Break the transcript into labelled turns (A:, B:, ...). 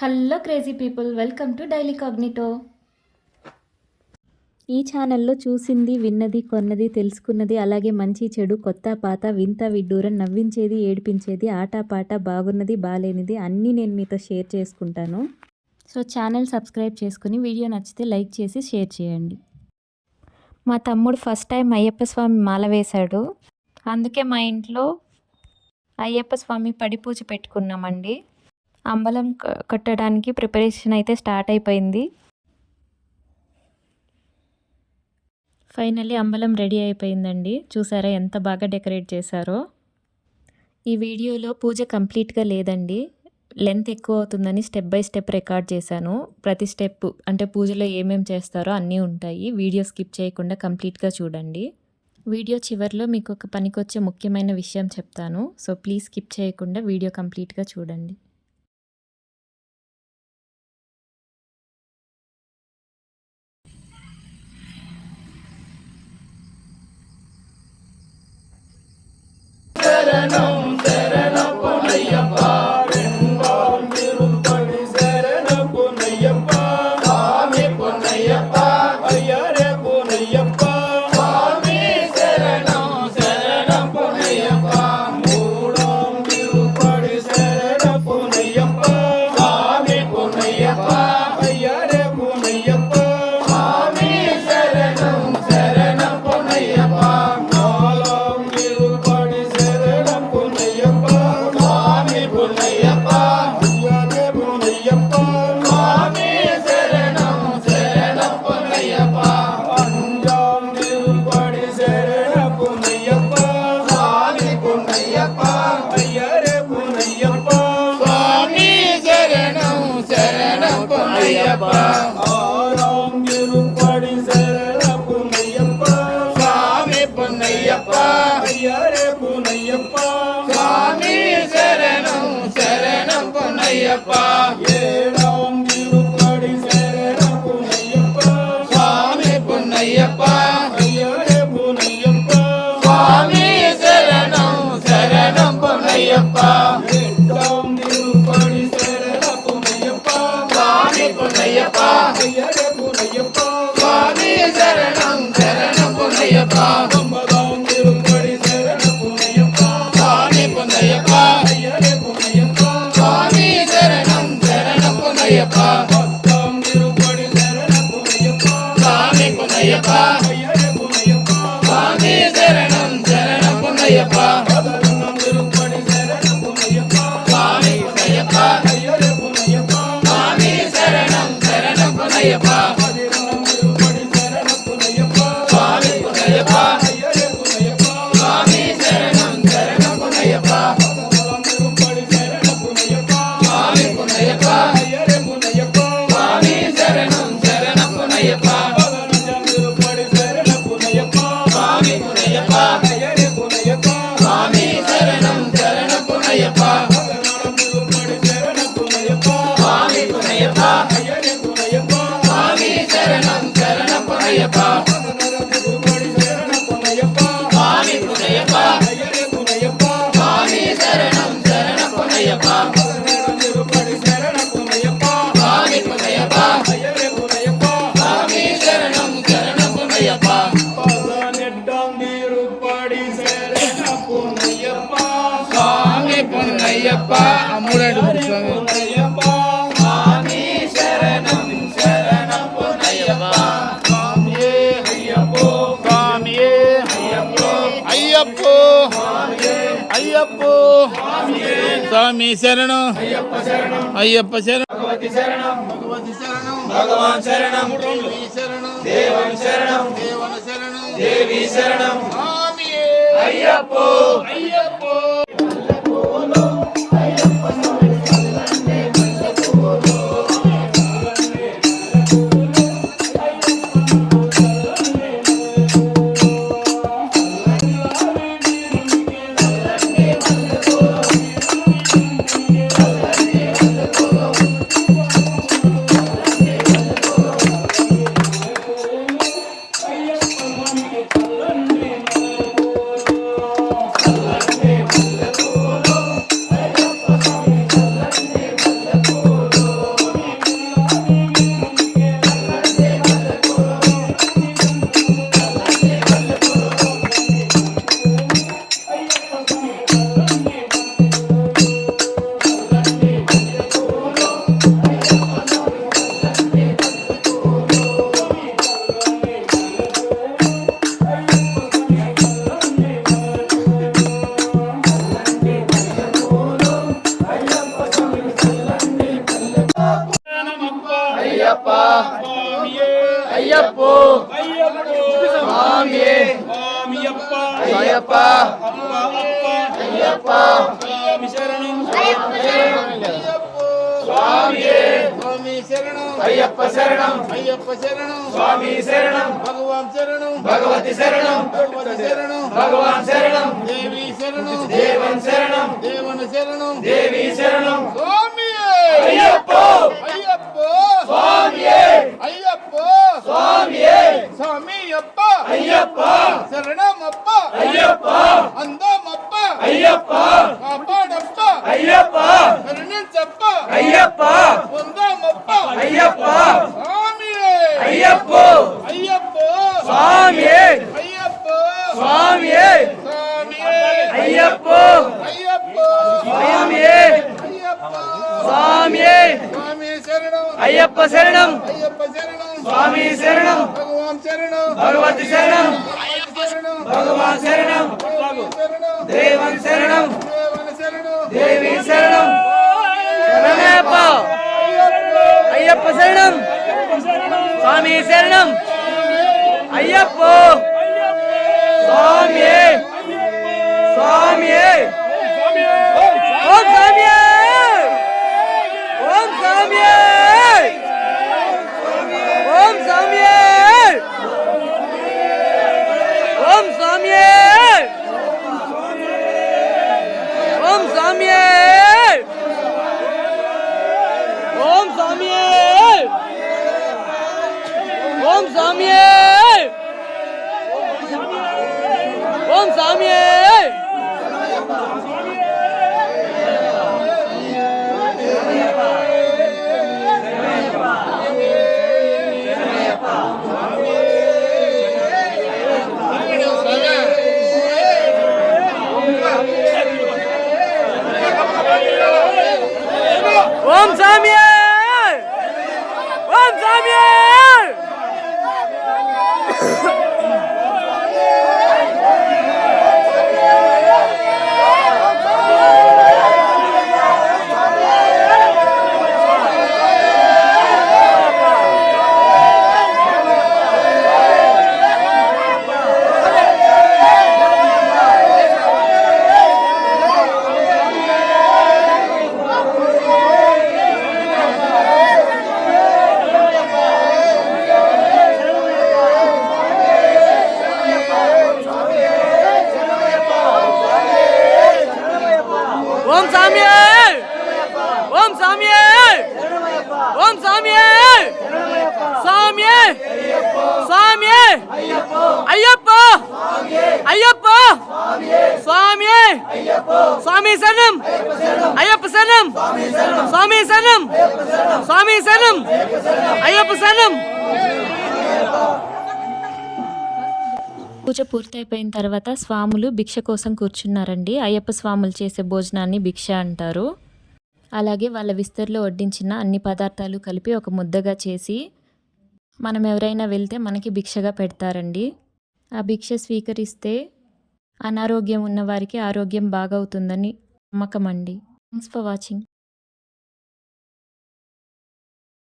A: Hello crazy people, welcome to daily Cognito. ఈ ఛానల్లో చూసింది, విన్నది, కొన్నది, తెలుసుకున్నది, అలాగే మంచి చెడు, కొత్త పాత, వింత విడ్డూరం, నవ్వించేది, ఏడిపించేది, ఆటపాట, బాగున్నది, బాలేనిది అన్నీ నేను మీతో షేర్ చేసుకుంటాను. సో ఛానల్ సబ్స్క్రైబ్ చేసుకుని వీడియో నచ్చితే లైక్ చేసి షేర్ చేయండి. మా తమ్ముడు ఫస్ట్ టైం అయ్యప్ప స్వామి మాల వేశాడు. అందుకే మా ఇంట్లో అయ్యప్ప స్వామి పడి పూజ పెట్టుకున్నామండి. అంబలం కట్టడానికి ప్రిపరేషన్ అయితే స్టార్ట్ అయిపోయింది. ఫైనల్లీ అంబలం రెడీ అయిపోయిందండి. చూసారా ఎంత బాగా డెకరేట్ చేశారో. ఈ వీడియోలో పూజ కంప్లీట్గా లేదండి, లెంత్ ఎక్కువ అవుతుందని స్టెప్ బై స్టెప్ రికార్డ్ చేశాను. ప్రతి స్టెప్ అంటే పూజలో ఏమేమి చేస్తారో అన్నీ ఉంటాయి. వీడియో స్కిప్ చేయకుండా కంప్లీట్గా చూడండి. వీడియో చివరిలో మీకు ఒక పనికొచ్చే ముఖ్యమైన విషయం చెప్తాను. సో ప్లీజ్ స్కిప్ చేయకుండా వీడియో కంప్లీట్గా చూడండి.
B: స్వామి శరణం అయ్యప్ప శరణం భగవాన్ శరణం దేవం శరణం దేవి శరణం అయ్యప్పో అయ్యప్పో.
C: Amen.
B: శరణం
C: అయ్యప్ప శరణం
B: అయ్యప్ప శరణం
C: స్వామి శరణం
B: భగవాన్ శరణం
C: భగవతి శరణం
B: భగవతి శరణం
C: భగవాన్ శరణం
B: దేవి శరణం
C: దేవన్ శరణం
B: దేవన శరణం
C: దేవి శరణం
B: స్వామియే
C: అయ్యప్ప
B: అయ్యప్ప
C: స్వామియే
B: అయ్యప్ప
C: స్వామియే
B: స్వామియప్ప
C: అయ్యప్ప
B: శరణమప్ప
C: అయ్యప్ప
B: అందమప్ప
C: అయ్యప్ప
B: కాపాడప్ప
C: అయ్యప్ప
B: కరుణించప్ప
C: అయ్యప్ప
B: పొందమప్ప
C: అయ్యప్ప
B: స్వామియే
C: అయ్యప్ప
B: అయ్యప్ప
C: స్వామియే
B: అయ్యప్ప
C: స్వామియే
B: స్వామియే
C: అయ్యప్ప
B: అయ్యప్ప
C: స్వామియే
B: అయ్యప్ప
C: స్వామియే
B: స్వామి శరణం
C: అయ్యప్ప శరణం
B: అయ్యప్ప శరణం
C: స్వామి శరణం
B: భగవాన్ శరణం
C: భగవతి శరణం
B: శరణం
C: భగవాన్ శరణం
B: శరణం
C: దేవన్ శరణం
B: దేవన శరణం
C: దేవి శరణం శరణయ్యప్ప అయ్యప్ప శరణం స్వామి శరణం అయ్యప్ప స్వామియే స్వామియే ఓం స్వామియే ఓం స్వామియే ఓం స్వామియే ఓం స్వామియే ఓం స్వామియే ఓం స్వామియే ఓం స్వామియే ఓం స్వామియే ఓం స్వామియే ఓం స్వామియే ఓం స్వామియే ఓం స్వామియే ఓం స్వామియే స్వామియే స్వామియే అయ్యప్ప అయ్యప్ప స్వామియే స్వామి శరణం అయ్యప్ప శరణం స్వామి శరణం స్వామి శరణం అయ్యప్ప శరణం.
A: పూజ పూర్తయిపోయిన తర్వాత స్వాములు భిక్ష కోసం కూర్చున్నారండి. అయ్యప్ప స్వాములు చేసే భోజనాన్ని భిక్ష అంటారు. అలాగే వాళ్ళ విస్తరిలో వడ్డించిన అన్ని పదార్థాలు కలిపి ఒక ముద్దగా చేసి మనం ఎవరైనా వెళ్తే మనకి భిక్షగా పెడతారండి. ఆ భిక్ష స్వీకరిస్తే అనారోగ్యం ఉన్నవారికి ఆరోగ్యం బాగవుతుందని నమ్మకం అండి. Thanks for watching.